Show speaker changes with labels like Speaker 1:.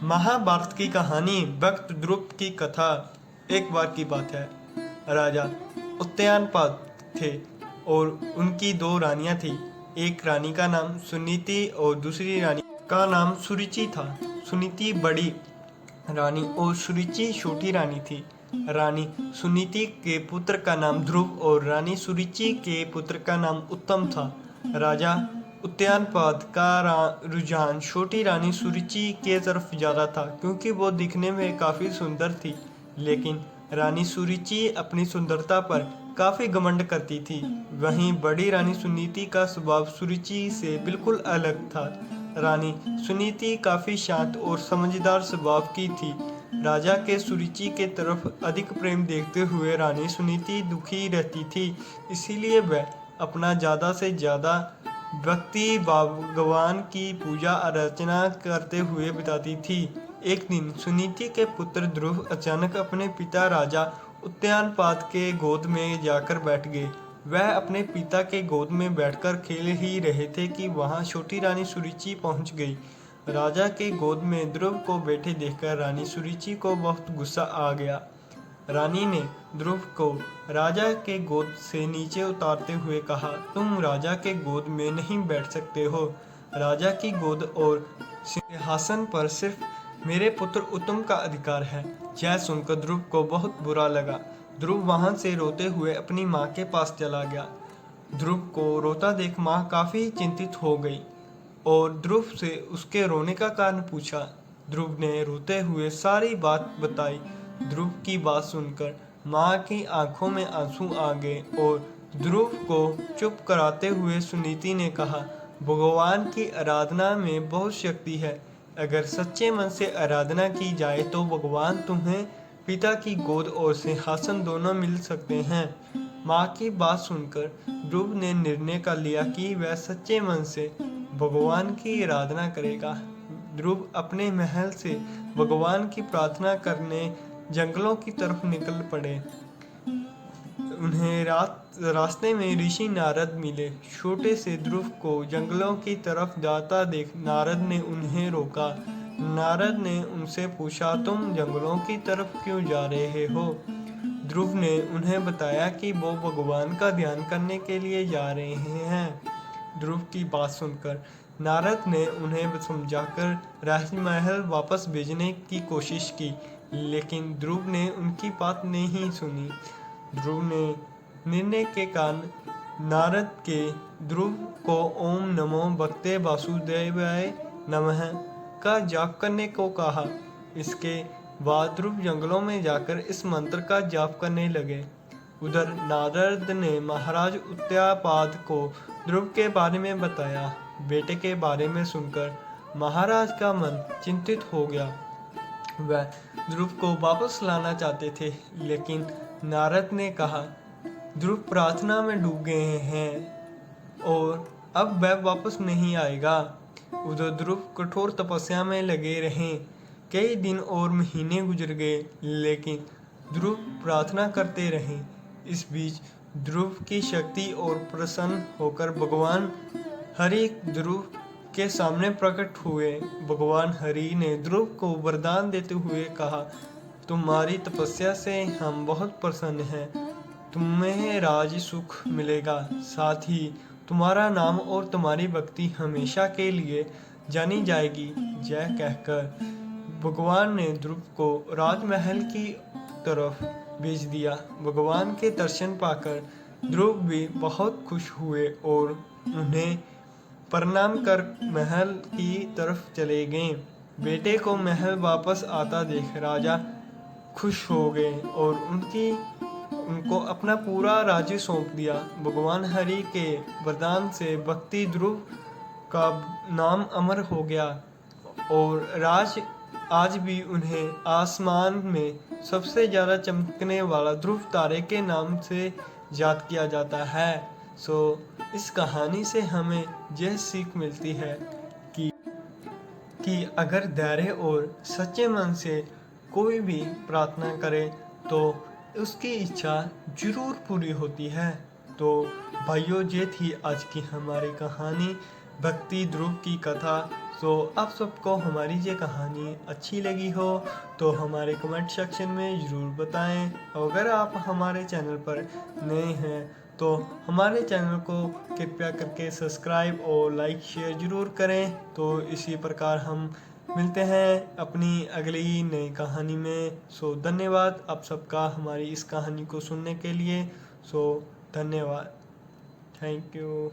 Speaker 1: महाभारत की कहानी भक्त ध्रुव की कथा। एक बार की बात है, राजा उत्तानपाद थे और उनकी दो रानियां थी। एक रानी का नाम सुनीति और दूसरी रानी का नाम सुरुचि था। सुनीति बड़ी रानी और सुरुचि छोटी रानी थी। रानी सुनीति के पुत्र का नाम ध्रुव और रानी सुरुचि के पुत्र का नाम उत्तम था। राजा उत्तानपाद का रुझान छोटी रानी सुरुचि के तरफ ज़्यादा था, क्योंकि वो दिखने में काफ़ी सुंदर थी। लेकिन रानी सुरुचि अपनी सुंदरता पर काफ़ी घमंड करती थी। वहीं बड़ी रानी सुनीति का स्वभाव सुरुचि से बिल्कुल अलग था। रानी सुनीति काफ़ी शांत और समझदार स्वभाव की थी। राजा के सुरुचि के तरफ अधिक प्रेम देखते हुए रानी सुनीति दुखी रहती थी, इसीलिए वह अपना ज़्यादा से ज़्यादा भक्ति भगवान की पूजा अर्चना करते हुए बिताती थी। एक दिन सुनीति के पुत्र ध्रुव अचानक अपने पिता राजा उत्तानपाद के गोद में जाकर बैठ गए। वह अपने पिता के गोद में बैठकर खेल ही रहे थे कि वहां छोटी रानी सुरुचि पहुंच गई। राजा के गोद में ध्रुव को बैठे देखकर रानी सुरुचि को बहुत गुस्सा आ गया। रानी ने ध्रुव को राजा के गोद से नीचे उतारते हुए कहा, तुम राजा के गोद में नहीं बैठ सकते हो। राजा की गोद और सिंहासन पर सिर्फ मेरे पुत्र उत्तम का अधिकार है। यह सुनकर ध्रुव को बहुत बुरा लगा। ध्रुव वहां से रोते हुए अपनी माँ के पास चला गया। ध्रुव को रोता देख माँ काफी चिंतित हो गई और ध्रुव से उसके रोने का कारण पूछा। ध्रुव ने रोते हुए सारी बात बताई। ध्रुव की बात सुनकर माँ की आंखों में आंसू आ गए और ध्रुव को चुप कराते हुए सुनीति ने कहा, भगवान की आराधना में बहुत शक्ति है। अगर सच्चे मन से आराधना की जाए तो भगवान तुम्हें पिता की गोद और सिंहासन दोनों मिल सकते हैं। माँ की बात सुनकर ध्रुव ने निर्णय कर लिया कि वह सच्चे मन से भगवान की आराधना करेगा। ध्रुव अपने महल से भगवान की प्रार्थना करने जंगलों की तरफ निकल पड़े। उन्हें रास्ते में ऋषि नारद मिले। छोटे से ध्रुव को जंगलों की तरफ जाता देख नारद ने उन्हें रोका। नारद ने उनसे पूछा, तुम जंगलों की तरफ क्यों जा रहे हो? ध्रुव ने उन्हें बताया कि वो भगवान का ध्यान करने के लिए जा रहे हैं। ध्रुव की बात सुनकर नारद ने उन्हें समझाकर राजमहल वापस भेजने की कोशिश की, लेकिन ध्रुव ने उनकी बात नहीं सुनी। ध्रुव ने निर्णय के कारण नारद के ध्रुव को ओम नमो भगवते वासुदेवाय नमः का जाप करने को कहा। इसके बाद ध्रुव जंगलों में जाकर इस मंत्र का जाप करने लगे। उधर नारद ने महाराज उत्तानपाद को ध्रुव के बारे में बताया। बेटे के बारे में सुनकर महाराज का मन चिंतित हो गया। वह ध्रुव को वापस लाना चाहते थे, लेकिन नारद ने कहा, ध्रुव प्रार्थना में डूब गए हैं और अब वह वापस नहीं आएगा। उधर ध्रुव कठोर तपस्या में लगे रहे। कई दिन और महीने गुजर गए, लेकिन ध्रुव प्रार्थना करते रहे। इस बीच ध्रुव की शक्ति और प्रसन्न होकर भगवान हरि ध्रुव के सामने प्रकट हुए। भगवान हरि ने ध्रुव को वरदान देते हुए कहा, तुम्हारी तपस्या से हम बहुत प्रसन्न हैं। तुम्हें राज सुख मिलेगा, साथ ही तुम्हारा नाम और तुम्हारी भक्ति हमेशा के लिए जानी जाएगी। यह कहकर भगवान ने ध्रुव को राजमहल की तरफ भेज दिया। भगवान के दर्शन पाकर ध्रुव भी बहुत खुश हुए और उन्हें प्रणाम कर महल की तरफ चले गए। बेटे को महल वापस आता देख राजा खुश हो गए और उनको अपना पूरा राज्य सौंप दिया। भगवान हरि के वरदान से भक्ति ध्रुव का नाम अमर हो गया और राज आज भी उन्हें आसमान में सबसे ज़्यादा चमकने वाला ध्रुव तारे के नाम से याद किया जाता है। इस कहानी से हमें यह सीख मिलती है कि अगर धैर्य और सच्चे मन से कोई भी प्रार्थना करे तो उसकी इच्छा जरूर पूरी होती है। तो भाइयों, ये थी आज की हमारी कहानी भक्ति ध्रुव की कथा। तो आप सबको हमारी ये कहानी अच्छी लगी हो तो हमारे कमेंट सेक्शन में ज़रूर बताएं। अगर आप हमारे चैनल पर नए हैं तो हमारे चैनल को कृपया करके सब्सक्राइब और लाइक शेयर ज़रूर करें। तो इसी प्रकार हम मिलते हैं अपनी अगली नई कहानी में। सो धन्यवाद आप सबका हमारी इस कहानी को सुनने के लिए। सो धन्यवाद, थैंक यू।